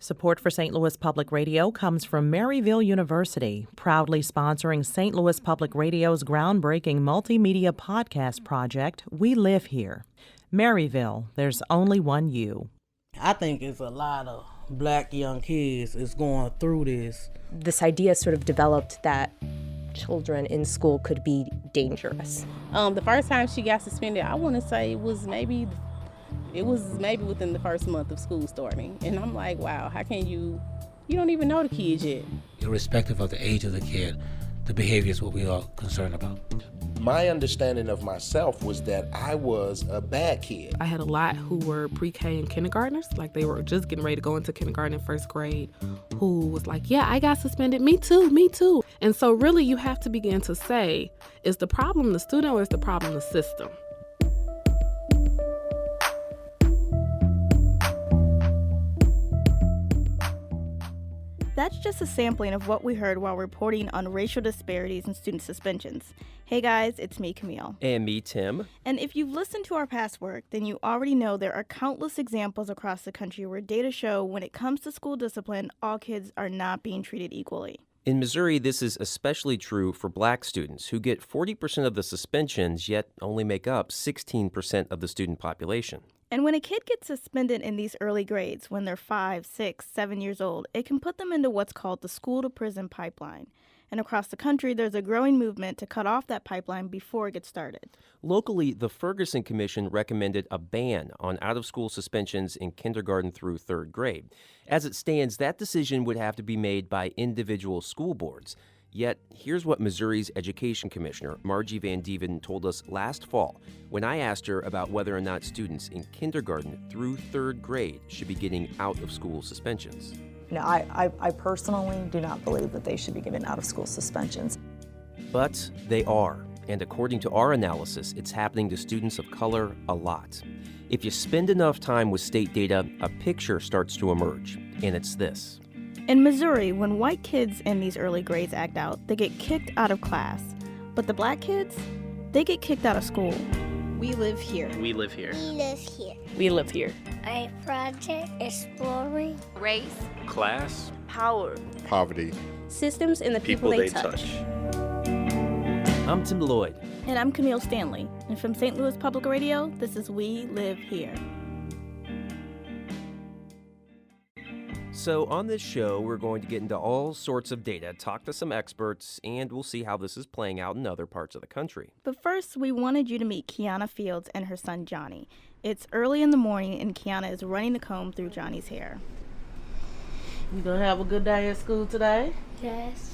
Support for St. Louis Public Radio comes from Maryville University, proudly sponsoring St. Louis Public Radio's groundbreaking multimedia podcast project, We Live Here. Maryville, there's only one you. I think it's a lot of black young kids is going through this. This idea sort of developed that children in school could be dangerous. The first time she got suspended, I want to say it was maybe within the first month of school starting. And I'm like, wow, how can you don't even know the kids yet. Irrespective of the age of the kid, the behavior is what we are concerned about. My understanding of myself was that I was a bad kid. I had a lot who were pre-K and kindergartners, like they were just getting ready to go into kindergarten and first grade, who was like, yeah, I got suspended, me too. And so really you have to begin to say, is the problem the student or is the problem the system? That's just a sampling of what we heard while reporting on racial disparities in student suspensions. Hey guys, it's me, Camille. And me, Tim. And if you've listened to our past work, then you already know there are countless examples across the country where data show when it comes to school discipline, all kids are not being treated equally. In Missouri, this is especially true for black students who get 40% of the suspensions, yet only make up 16% of the student population. And when a kid gets suspended in these early grades, when they're 5, 6, 7 years old, it can put them into what's called the school-to-prison pipeline. And across the country, there's a growing movement to cut off that pipeline before it gets started. Locally, the Ferguson Commission recommended a ban on out-of-school suspensions in kindergarten through third grade. As it stands, that decision would have to be made by individual school boards. Yet, here's what Missouri's Education Commissioner, Margie Van Dieven, told us last fall when I asked her about whether or not students in kindergarten through third grade should be getting out-of-school suspensions. No, I personally do not believe that they should be given out-of-school suspensions. But they are, and according to our analysis, it's happening to students of color a lot. If you spend enough time with state data, a picture starts to emerge, and it's this. In Missouri, when white kids in these early grades act out, they get kicked out of class. But the black kids, they get kicked out of school. We live here. We live here. We live here. We live here. A project exploring race, class, power, poverty, systems and the people they touch. I'm Tim Lloyd. And I'm Camille Stanley. And from St. Louis Public Radio, this is We Live Here. So on this show, we're going to get into all sorts of data, talk to some experts, and we'll see how this is playing out in other parts of the country. But first, we wanted you to meet Kiana Fields and her son, Johnny. It's early in the morning, and Kiana is running the comb through Johnny's hair. You gonna have a good day at school today? Yes.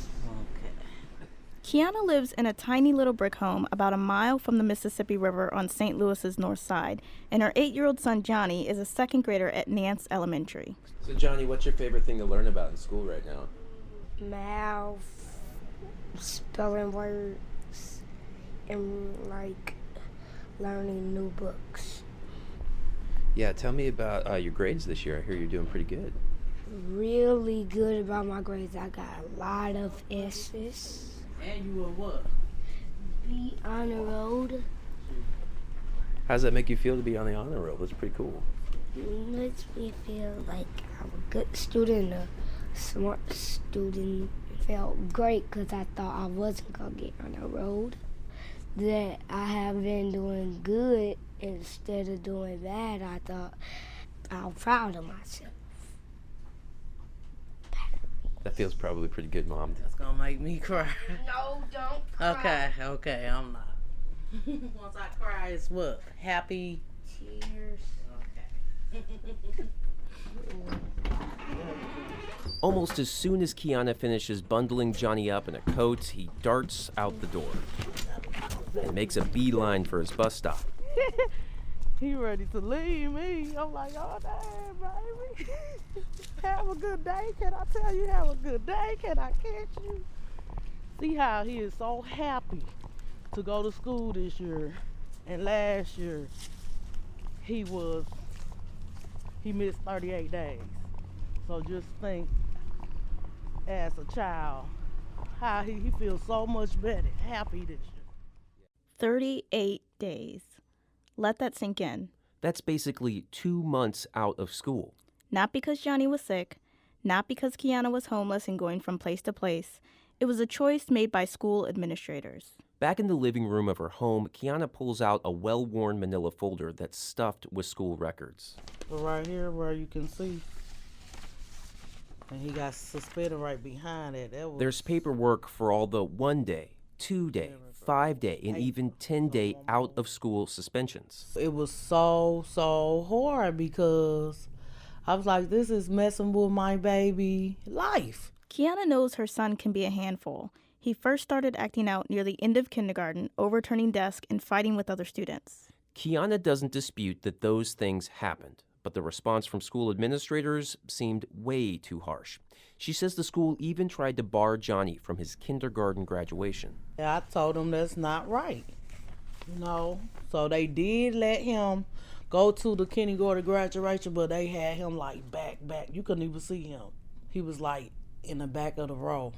Kiana lives in a tiny little brick home about a mile from the Mississippi River on St. Louis's north side, and her 8-year-old son Johnny is a second grader at Nance Elementary. So Johnny, what's your favorite thing to learn about in school right now? Math, spelling words, and learning new books. Yeah, tell me about your grades this year. I hear you're doing pretty good. Really good about my grades. I got a lot of S's. And you were what? Be on the road. How does that make you feel to be on the honor roll? That's pretty cool. It makes me feel like I'm a good student, a smart student. It felt great because I thought I wasn't going to get on the road. That I have been doing good instead of doing bad. I thought I'm proud of myself. That feels probably pretty good, Mom. That's gonna make me cry. No, don't cry. Okay, I'm not. Once I cry, it's what? Happy? Tears. Okay. Almost as soon as Kiana finishes bundling Johnny up in a coat, he darts out the door and makes a beeline for his bus stop. He ready to leave me. I'm like, oh, damn, baby. Have a good day. Can I tell you, have a good day? Can I catch you? See how he is so happy to go to school this year. And last year, he missed 38 days. So just think, as a child, how he feels so much better, happy this year. 38 days. Let that sink in. That's basically 2 months out of school. Not because Johnny was sick, not because Kiana was homeless and going from place to place. It was a choice made by school administrators. Back in the living room of her home, Kiana pulls out a well-worn manila folder that's stuffed with school records. So right here where you can see, and he got suspended right behind it. There's paperwork for all the 1-day, 2-day, 5-day, and even 10-day out-of-school suspensions. It was so hard because I was like, this is messing with my baby life. Kiana knows her son can be a handful. He first started acting out near the end of kindergarten, overturning desks and fighting with other students. Kiana doesn't dispute that those things happened, but the response from school administrators seemed way too harsh. She says the school even tried to bar Johnny from his kindergarten graduation. I told him that's not right, So they did let him go to the kindergarten graduation, but they had him like back. You couldn't even see him. He was like in the back of the row.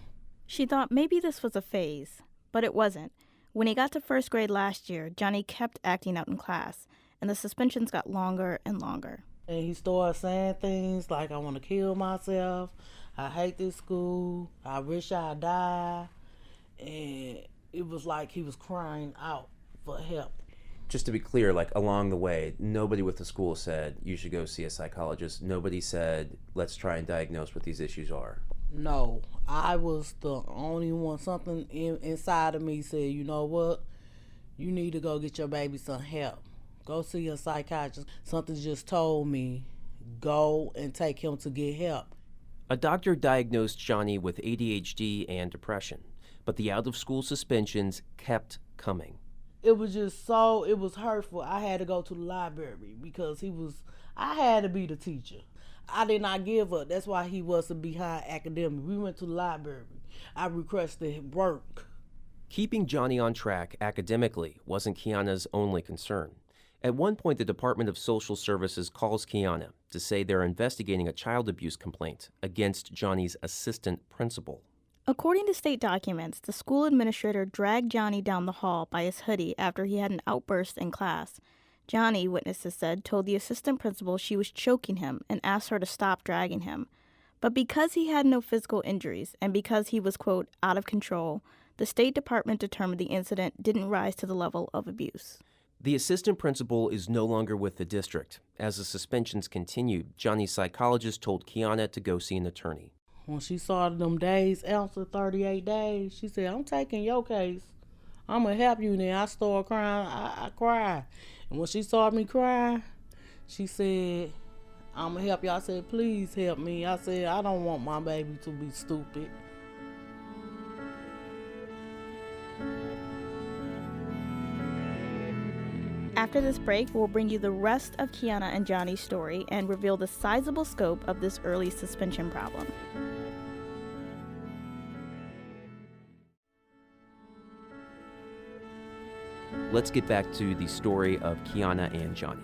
She thought maybe this was a phase, but it wasn't. When he got to first grade last year, Johnny kept acting out in class, and the suspensions got longer and longer. And he started saying things like, I want to kill myself, I hate this school, I wish I died. And it was like he was crying out for help. Just to be clear, like along the way, nobody with the school said you should go see a psychologist. Nobody said, let's try and diagnose what these issues are. No, I was the only one. Something inside of me said, you know what? You need to go get your baby some help. Go see a psychiatrist. Something just told me, go and take him to get help. A doctor diagnosed Johnny with ADHD and depression, but the out-of-school suspensions kept coming. It was it was hurtful. I had to go to the library because I had to be the teacher. I did not give up. That's why he wasn't behind academic. We went to the library. I requested work. Keeping Johnny on track academically wasn't Kiana's only concern. At one point, the Department of Social Services calls Kiana to say they're investigating a child abuse complaint against Johnny's assistant principal. According to state documents, the school administrator dragged Johnny down the hall by his hoodie after he had an outburst in class. Johnny, witnesses said, told the assistant principal she was choking him and asked her to stop dragging him. But because he had no physical injuries and because he was, quote, out of control, the State Department determined the incident didn't rise to the level of abuse. The assistant principal is no longer with the district. As the suspensions continued, Johnny's psychologist told Kiana to go see an attorney. When she saw them days after 38 days, she said, I'm taking your case. I'm going to help you. And then I started crying. I cried. And when she saw me cry, she said, I'm going to help you. I said, please help me. I said, I don't want my baby to be stupid. After this break, we'll bring you the rest of Kiana and Johnny's story and reveal the sizable scope of this early suspension problem. Let's get back to the story of Kiana and Johnny.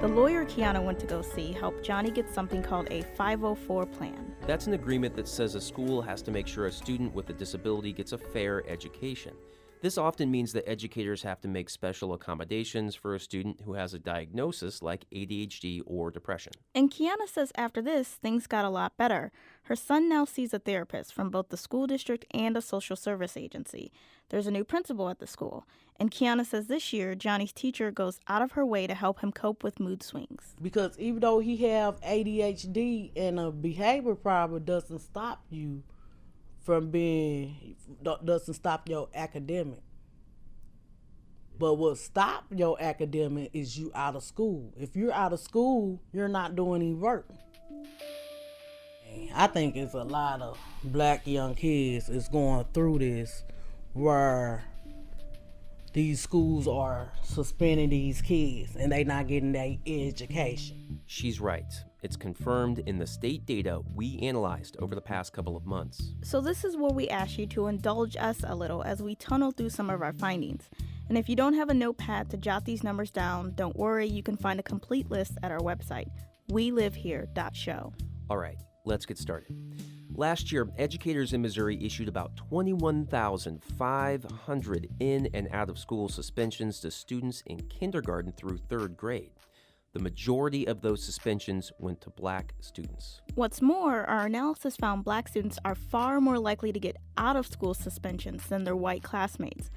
The lawyer Kiana went to go see helped Johnny get something called a 504 plan. That's an agreement that says a school has to make sure a student with a disability gets a fair education. This often means that educators have to make special accommodations for a student who has a diagnosis like ADHD or depression. And Kiana says after this, things got a lot better. Her son now sees a therapist from both the school district and a social service agency. There's a new principal at the school. And Kiana says this year, Johnny's teacher goes out of her way to help him cope with mood swings. Because even though he have ADHD and a behavior problem, doesn't stop you from doesn't stop your academic. But what stop your academic is you out of school. If you're out of school, you're not doing any work. I think it's a lot of black young kids is going through this where these schools are suspending these kids and they not getting their education. She's right. It's confirmed in the state data we analyzed over the past couple of months. So this is where we ask you to indulge us a little as we tunnel through some of our findings. And if you don't have a notepad to jot these numbers down, don't worry, you can find a complete list at our website, welivehere.show. All right, let's get started. Last year, educators in Missouri issued about 21,500 in and out of school suspensions to students in kindergarten through third grade. The majority of those suspensions went to black students. What's more, our analysis found black students are far more likely to get out of school suspensions than their white classmates.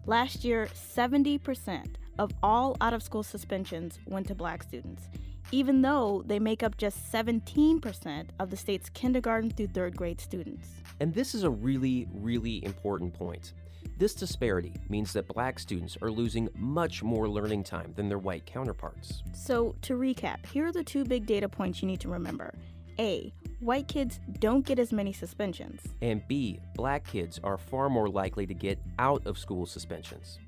Last year, 70% of all out-of-school suspensions went to black students, even though they make up just 17% of the state's kindergarten through third grade students. And this is a really, really important point. This disparity means that black students are losing much more learning time than their white counterparts. So, to recap, here are the two big data points you need to remember. A, white kids don't get as many suspensions. And B, black kids are far more likely to get out of school suspensions.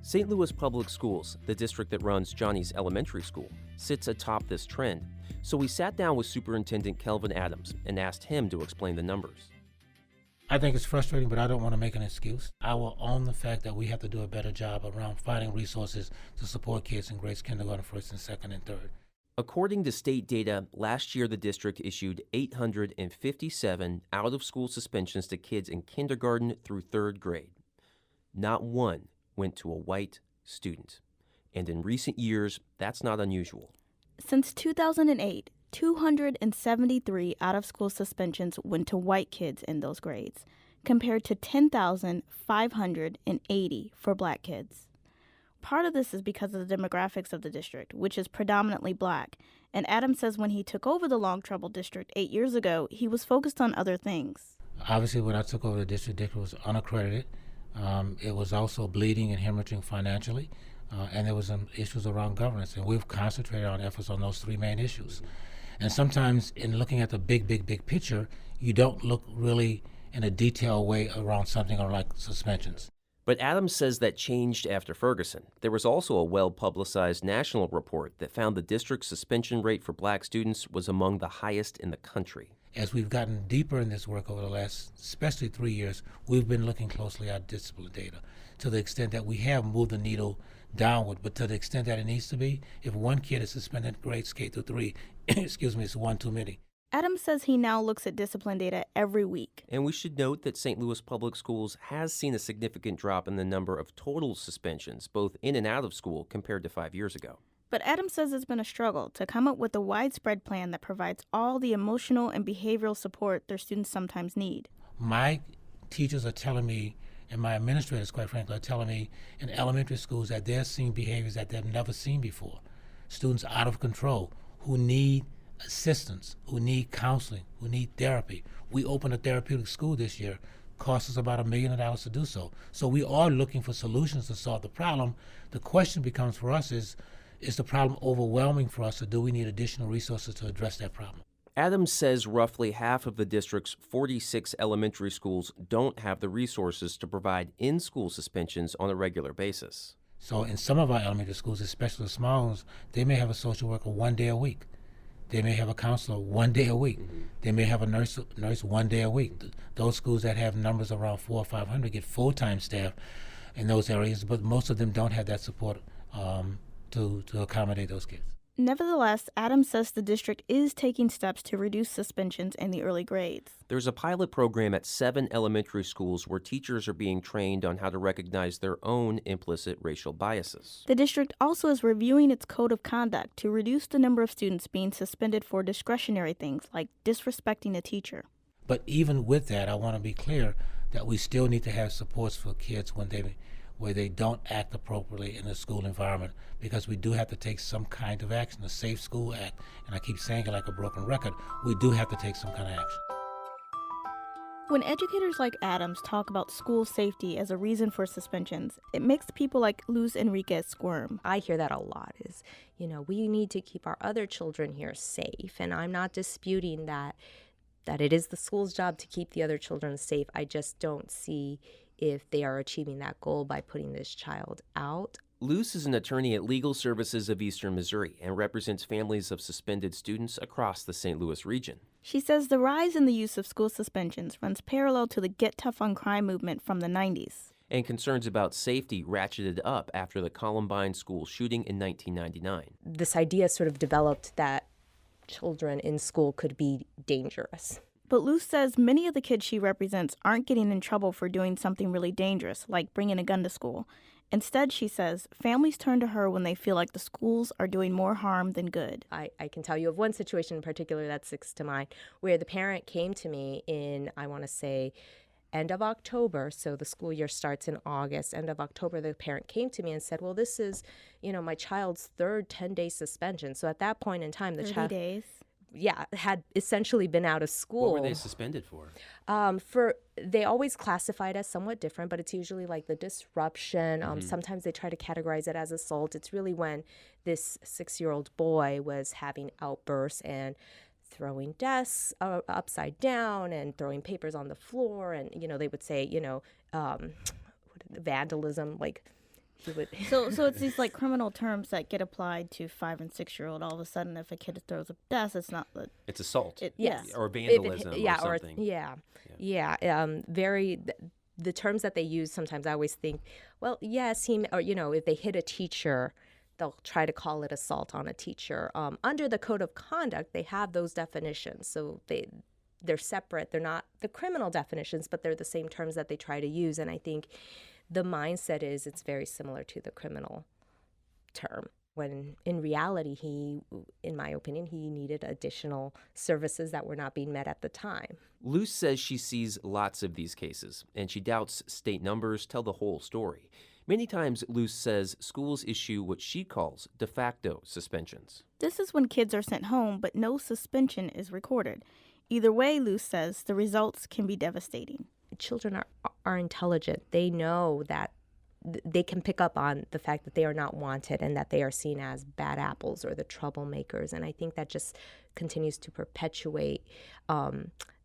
St. Louis Public Schools, the district that runs Johnny's Elementary School, sits atop this trend. So we sat down with Superintendent Kelvin Adams and asked him to explain the numbers. I think it's frustrating, but I don't want to make an excuse. I will own the fact that we have to do a better job around finding resources to support kids in grades kindergarten, first and second and third. According to state data, last year the district issued 857 out-of-school suspensions to kids in kindergarten through third grade. Not one went to a white student. And in recent years, that's not unusual. Since 2008, 273 out-of-school suspensions went to white kids in those grades, compared to 10,580 for black kids. Part of this is because of the demographics of the district, which is predominantly black, and Adams says when he took over the Long Trouble District 8 years ago, he was focused on other things. Obviously, when I took over the district was unaccredited. It was also bleeding and hemorrhaging financially, and there was some issues around governance, and we've concentrated our efforts on those three main issues. And sometimes in looking at the big picture, you don't look really in a detailed way around something like suspensions. But Adams says that changed after Ferguson. There was also a well-publicized national report that found the district's suspension rate for black students was among the highest in the country. As we've gotten deeper in this work over the last, especially 3 years, we've been looking closely at discipline data to the extent that we have moved the needle downward, but to the extent that it needs to be, if one kid is suspended grades K through 3, it's one too many. Adams says he now looks at discipline data every week. And we should note that St. Louis Public Schools has seen a significant drop in the number of total suspensions, both in and out of school, compared to 5 years ago. But Adams says it's been a struggle to come up with a widespread plan that provides all the emotional and behavioral support their students sometimes need. My teachers are telling me, and my administrators, quite frankly, are telling me in elementary schools that they're seeing behaviors that they've never seen before. Students out of control who need assistance, who need counseling, who need therapy. We opened a therapeutic school this year. Cost us about $1 million to do so. So we are looking for solutions to solve the problem. The question becomes for us is the problem overwhelming for us, or do we need additional resources to address that problem? Adams says roughly half of the district's 46 elementary schools don't have the resources to provide in-school suspensions on a regular basis. So in some of our elementary schools, especially the small ones, they may have a social worker 1 day a week. They may have a counselor 1 day a week. They may have a nurse 1 day a week. Those schools that have numbers around 400 or 500 get full-time staff in those areas, but most of them don't have that support to accommodate those kids. Nevertheless, Adams says the district is taking steps to reduce suspensions in the early grades. There's a pilot program at 7 elementary schools where teachers are being trained on how to recognize their own implicit racial biases. The district also is reviewing its code of conduct to reduce the number of students being suspended for discretionary things like disrespecting a teacher. But even with that, I want to be clear that we still need to have supports for kids where they don't act appropriately in the school environment, because we do have to take some kind of action, the Safe School Act, and I keep saying it like a broken record, we do have to take some kind of action. When educators like Adams talk about school safety as a reason for suspensions, it makes people like Luz Enriquez squirm. I hear that a lot is, we need to keep our other children here safe, and I'm not disputing that it is the school's job to keep the other children safe. I just don't see if they are achieving that goal by putting this child out. Luz is an attorney at Legal Services of Eastern Missouri and represents families of suspended students across the St. Louis region. She says the rise in the use of school suspensions runs parallel to the Get Tough on Crime movement from the 90s. And concerns about safety ratcheted up after the Columbine school shooting in 1999. This idea sort of developed that children in school could be dangerous. But Luz says many of the kids she represents aren't getting in trouble for doing something really dangerous, like bringing a gun to school. Instead, she says, families turn to her when they feel like the schools are doing more harm than good. I can tell you of one situation in particular that sticks to mind where the parent came to me in, I want to say, end of October. So the school year starts in August. End of October, the parent came to me and said, well, this is, my child's third 10-day suspension. So at that point in time, the 30 child... days? Yeah, had essentially been out of school. What were they suspended for? They always classify it as somewhat different, but it's usually like the disruption. Sometimes they try to categorize it as assault. It's really when this 6-year-old boy was having outbursts and throwing desks upside down and throwing papers on the floor. And, they would say, vandalism, like... So it's these like criminal terms that get applied to 5- and 6-year-old. All of a sudden, if a kid throws a desk, it's not it's assault. Yes, or vandalism, or something. The terms that they use sometimes, I always think, well, yes, if they hit a teacher, they'll try to call it assault on a teacher. Under the Code of Conduct, they have those definitions, so they're separate. They're not the criminal definitions, but they're the same terms that they try to use, and I think the mindset is it's very similar to the criminal term, when in reality, in my opinion, he needed additional services that were not being met at the time. Luce says she sees lots of these cases, and she doubts state numbers tell the whole story. Many times, Luce says schools issue what she calls de facto suspensions. This is when kids are sent home, but no suspension is recorded. Either way, Luce says, the results can be devastating. Children are intelligent. They know that they can pick up on the fact that they are not wanted and that they are seen as bad apples or the troublemakers. And I think that just continues to perpetuate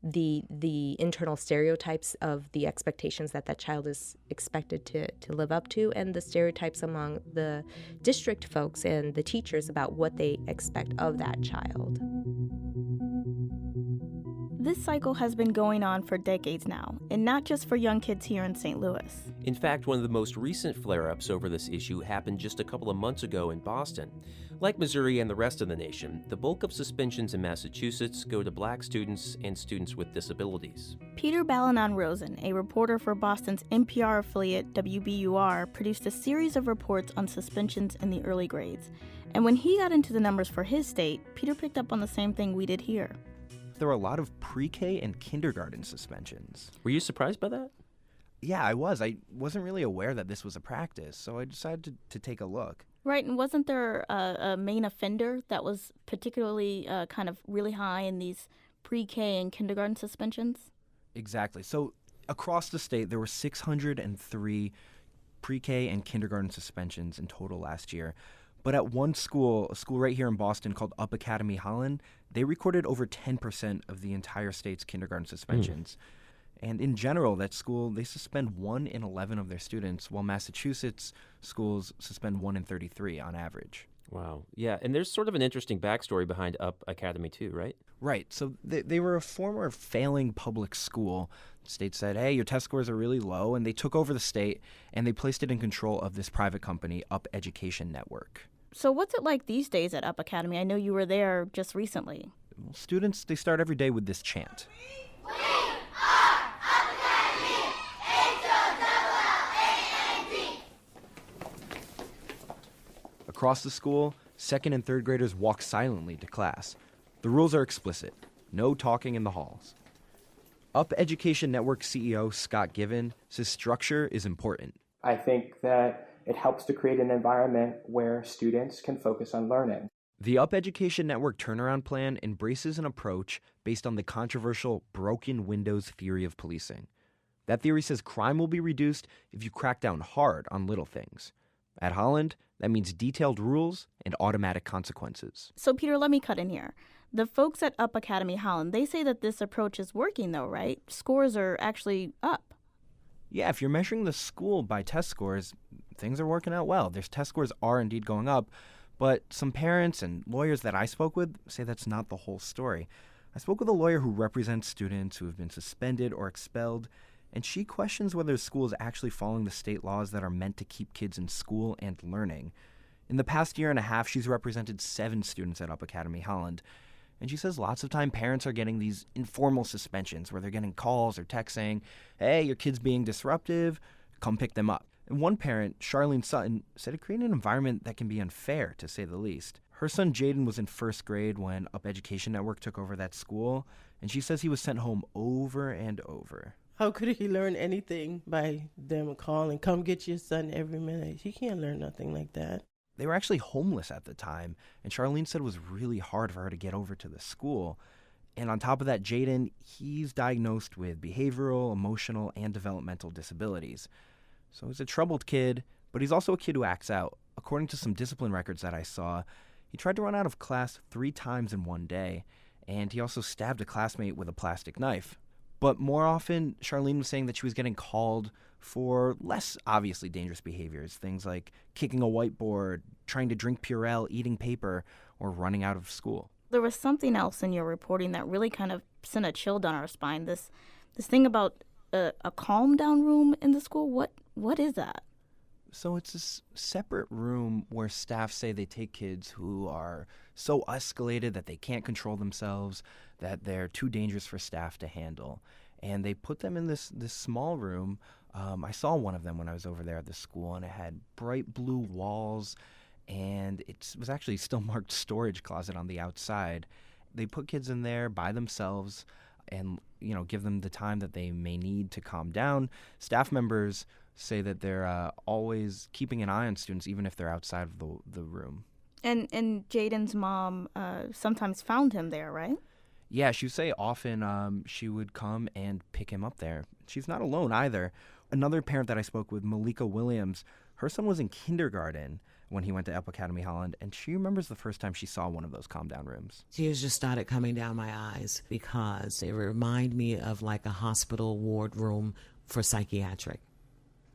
the internal stereotypes of the expectations that child is expected to live up to, and the stereotypes among the district folks and the teachers about what they expect of that child. This cycle has been going on for decades now, and not just for young kids here in St. Louis. In fact, one of the most recent flare-ups over this issue happened just a couple of months ago in Boston. Like Missouri and the rest of the nation, the bulk of suspensions in Massachusetts go to Black students and students with disabilities. Peter Balanon-Rosen, a reporter for Boston's NPR affiliate WBUR, produced a series of reports on suspensions in the early grades. And when he got into the numbers for his state, Peter picked up on the same thing we did here. There were a lot of pre-K and kindergarten suspensions. Were you surprised by that? Yeah, I was. I wasn't really aware that this was a practice, so I decided to take a look. Right, and wasn't there a main offender that was particularly kind of really high in these pre-K and kindergarten suspensions? Exactly. So across the state, there were 603 pre-K and kindergarten suspensions in total last year. But at one school, a school right here in Boston called Up Academy Holland, they recorded over 10% of the entire state's kindergarten suspensions. And in general, that school, they suspend 1 in 11 of their students, while Massachusetts schools suspend 1 in 33 on average. Wow. Yeah, and there's sort of an interesting backstory behind Up Academy too, right? Right. So they were a former failing public school. The state said, hey, your test scores are really low, and they took over the state, and they placed it in control of this private company, Up Education Network. So what's it like these days at Up Academy? I know you were there just recently. Well, students, they start every day with this chant. We are Up Academy, H-O-L-L-A-N-D. Across the school, 2nd and 3rd graders walk silently to class. The rules are explicit. No talking in the halls. Up Education Network CEO Scott Given says structure is important. I think that it helps to create an environment where students can focus on learning. The Up Education Network turnaround plan embraces an approach based on the controversial broken windows theory of policing. That theory says crime will be reduced if you crack down hard on little things. At Holland, that means detailed rules and automatic consequences. So, Peter, let me cut in here. The folks at Up Academy Holland, they say that this approach is working, though, right? Scores are actually up. Yeah, if you're measuring the school by test scores, things are working out well. Their test scores are indeed going up, but some parents and lawyers that I spoke with say that's not the whole story. I spoke with a lawyer who represents students who have been suspended or expelled, and she questions whether the school is actually following the state laws that are meant to keep kids in school and learning. In the past year and a half, she's represented 7 students at Up Academy Holland, and she says lots of time parents are getting these informal suspensions where they're getting calls or texts saying, hey, your kid's being disruptive, come pick them up. And one parent, Charlene Sutton, said it created an environment that can be unfair, to say the least. Her son Jaden was in first grade when Up Education Network took over that school, and she says he was sent home over and over. How could he learn anything by them calling, come get your son every minute? He can't learn nothing like that. They were actually homeless at the time, and Charlene said it was really hard for her to get over to the school. And on top of that, Jaden, he's diagnosed with behavioral, emotional, and developmental disabilities. So he's a troubled kid, but he's also a kid who acts out. According to some discipline records that I saw, he tried to run out of class 3 times in one day, and he also stabbed a classmate with a plastic knife. But more often, Charlene was saying that she was getting called for less obviously dangerous behaviors, things like kicking a whiteboard, trying to drink Purell, eating paper, or running out of school. There was something else in your reporting that really kind of sent a chill down our spine. This thing about a calm down room in the school. What is that? So it's a separate room where staff say they take kids who are so escalated that they can't control themselves, that they're too dangerous for staff to handle. And they put them in this small room. I saw one of them when I was over there at the school, and it had bright blue walls, and it was actually still marked storage closet on the outside. They put kids in there by themselves and, give them the time that they may need to calm down. Staff members say that they're always keeping an eye on students, even if they're outside of the room. And Jaden's mom sometimes found him there, right? Yeah, she would say often she would come and pick him up there. She's not alone either. Another parent that I spoke with, Malika Williams, her son was in kindergarten when he went to Up Academy Holland, and she remembers the first time she saw one of those calm down rooms. Tears just started coming down my eyes because they remind me of like a hospital ward room for psychiatric.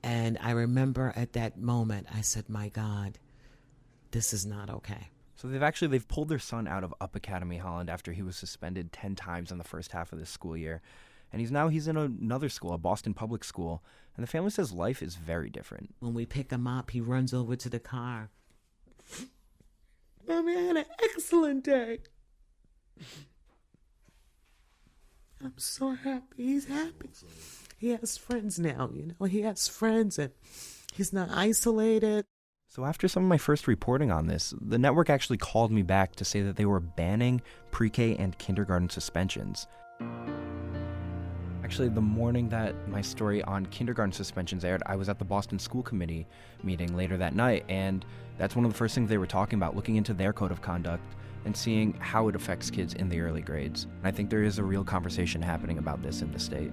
And I remember at that moment, I said, my God, this is not okay. So they've pulled their son out of Up Academy Holland after he was suspended 10 times in the first half of this school year. And he's in another school, a Boston public school. And the family says life is very different. When we pick him up, he runs over to the car. Mommy, I had an excellent day. I'm so happy. He's happy. He has friends now, He has friends and he's not isolated. So after some of my first reporting on this, the network actually called me back to say that they were banning pre-K and kindergarten suspensions. Actually, the morning that my story on kindergarten suspensions aired, I was at the Boston School Committee meeting later that night, and that's one of the first things they were talking about, looking into their code of conduct and seeing how it affects kids in the early grades. And I think there is a real conversation happening about this in the state.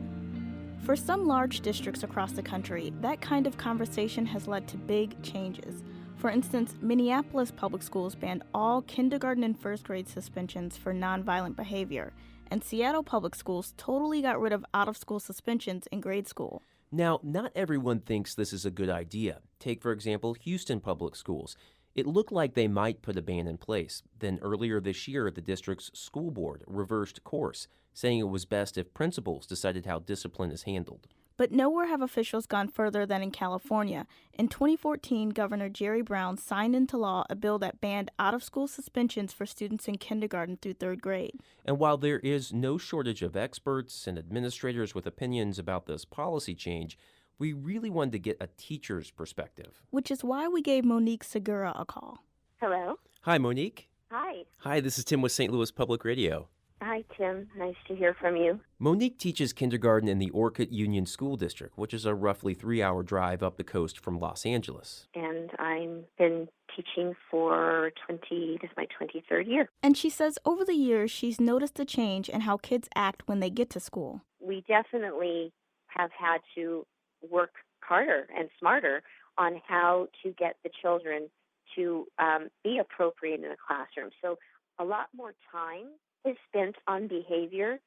For some large districts across the country, that kind of conversation has led to big changes. For instance, Minneapolis public schools banned all kindergarten and first grade suspensions for nonviolent behavior, and Seattle public schools totally got rid of out-of-school suspensions in grade school. Now, not everyone thinks this is a good idea. Take, for example, Houston public schools. It looked like they might put a ban in place. Then earlier this year, the district's school board reversed course, saying it was best if principals decided how discipline is handled. But nowhere have officials gone further than in California. In 2014, Governor Jerry Brown signed into law a bill that banned out-of-school suspensions for students in kindergarten through third grade. And while there is no shortage of experts and administrators with opinions about this policy change, we really wanted to get a teacher's perspective. Which is why we gave Monique Segura a call. Hello. Hi, Monique. Hi. Hi, this is Tim with St. Louis Public Radio. Hi, Tim. Nice to hear from you. Monique teaches kindergarten in the Orcutt Union School District, which is a roughly 3-hour drive up the coast from Los Angeles. And I've been teaching for this is my 23rd year. And she says over the years, she's noticed a change in how kids act when they get to school. We definitely have had to work harder and smarter on how to get the children to be appropriate in the classroom. So a lot more time is spent on behavior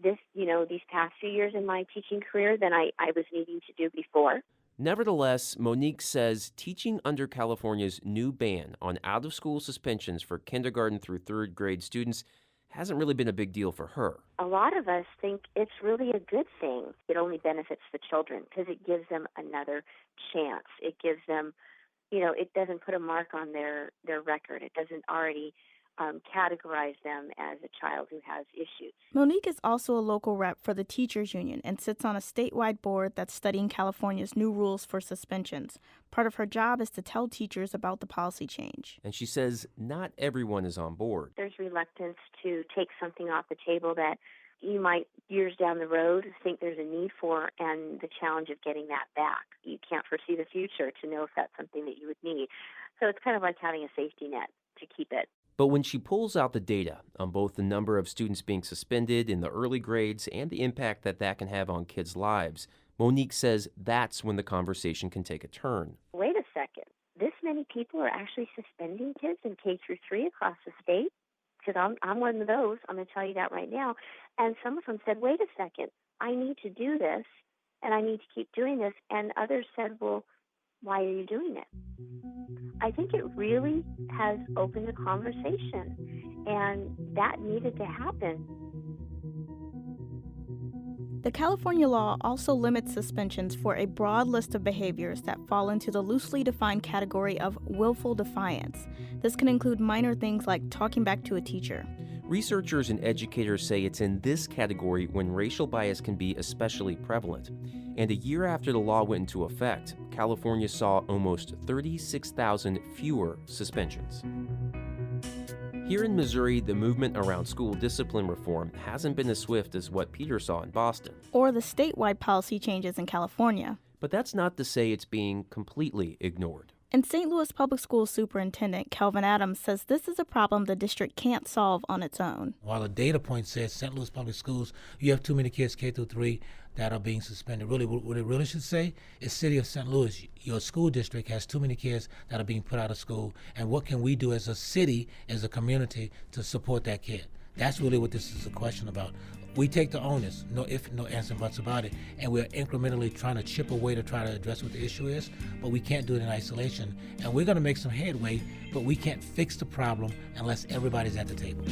these past few years in my teaching career than I was needing to do before. Nevertheless, Monique says teaching under California's new ban on out-of-school suspensions for kindergarten through third grade students hasn't really been a big deal for her. A lot of us think it's really a good thing. It only benefits the children because it gives them another chance. It gives them, it doesn't put a mark on their record. It doesn't already categorize them as a child who has issues. Monique is also a local rep for the Teachers Union and sits on a statewide board that's studying California's new rules for suspensions. Part of her job is to tell teachers about the policy change. And she says not everyone is on board. There's reluctance to take something off the table that you might, years down the road, think there's a need for, and the challenge of getting that back. You can't foresee the future to know if that's something that you would need. So it's kind of like having a safety net to keep it. But when she pulls out the data on both the number of students being suspended in the early grades and the impact that that can have on kids' lives, Monique says that's when the conversation can take a turn. Wait a second. This many people are actually suspending kids in K through 3 across the state? Because I'm one of those. I'm going to tell you that right now. And some of them said, wait a second, I need to do this, and I need to keep doing this. And others said, well, why are you doing it? I think it really has opened a conversation, and that needed to happen. The California law also limits suspensions for a broad list of behaviors that fall into the loosely defined category of willful defiance. This can include minor things like talking back to a teacher. Researchers and educators say it's in this category when racial bias can be especially prevalent. And a year after the law went into effect, California saw almost 36,000 fewer suspensions. Here in Missouri, the movement around school discipline reform hasn't been as swift as what Peter saw in Boston. Or the statewide policy changes in California. But that's not to say it's being completely ignored. And St. Louis Public Schools Superintendent Kelvin Adams says this is a problem the district can't solve on its own. While the data point says St. Louis Public Schools, you have too many kids K through 3 that are being suspended. Really, what it really should say is City of St. Louis, your school district has too many kids that are being put out of school, and what can we do as a city, as a community, to support that kid? That's really what this is a question about. We take the onus, no if, no ands, and buts about it, and we're incrementally trying to chip away to try to address what the issue is, but we can't do it in isolation. And we're going to make some headway, but we can't fix the problem unless everybody's at the table.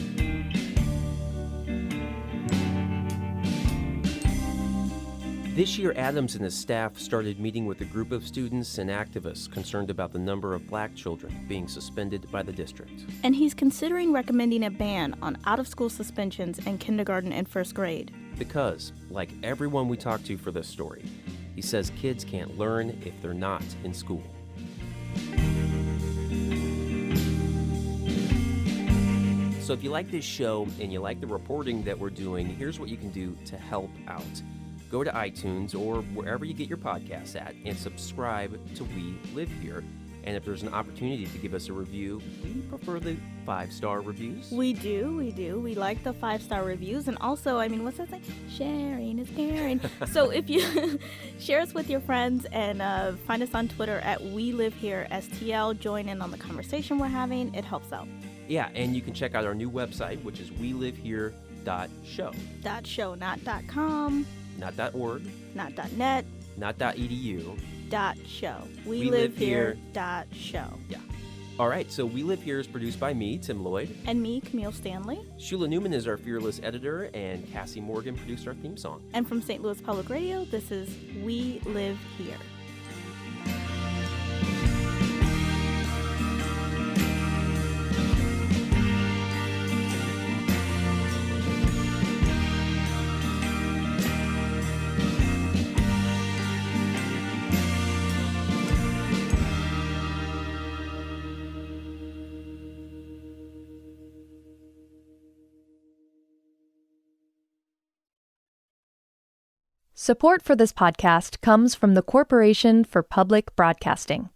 This year, Adams and his staff started meeting with a group of students and activists concerned about the number of black children being suspended by the district. And he's considering recommending a ban on out-of-school suspensions in kindergarten and first grade. Because, like everyone we talked to for this story, he says kids can't learn if they're not in school. So if you like this show and you like the reporting that we're doing, here's what you can do to help out. Go to iTunes or wherever you get your podcasts at and subscribe to We Live Here. And if there's an opportunity to give us a review, we prefer the 5-star reviews. We do. We like the 5-star reviews. And also, what's that thing? Sharing is caring. So if you share us with your friends and find us on Twitter at We Live Here STL, join in on the conversation we're having. It helps out. Yeah, and you can check out our new website, which is welivehere.show. .show, not .com. Not .org. Not .net. Not .edu. .show. We live here. .show. Yeah. All right, so We Live Here is produced by me, Tim Lloyd. And me, Camille Stanley. Shula Newman is our fearless editor, and Cassie Morgan produced our theme song. And from St. Louis Public Radio, this is We Live Here. Support for this podcast comes from the Corporation for Public Broadcasting.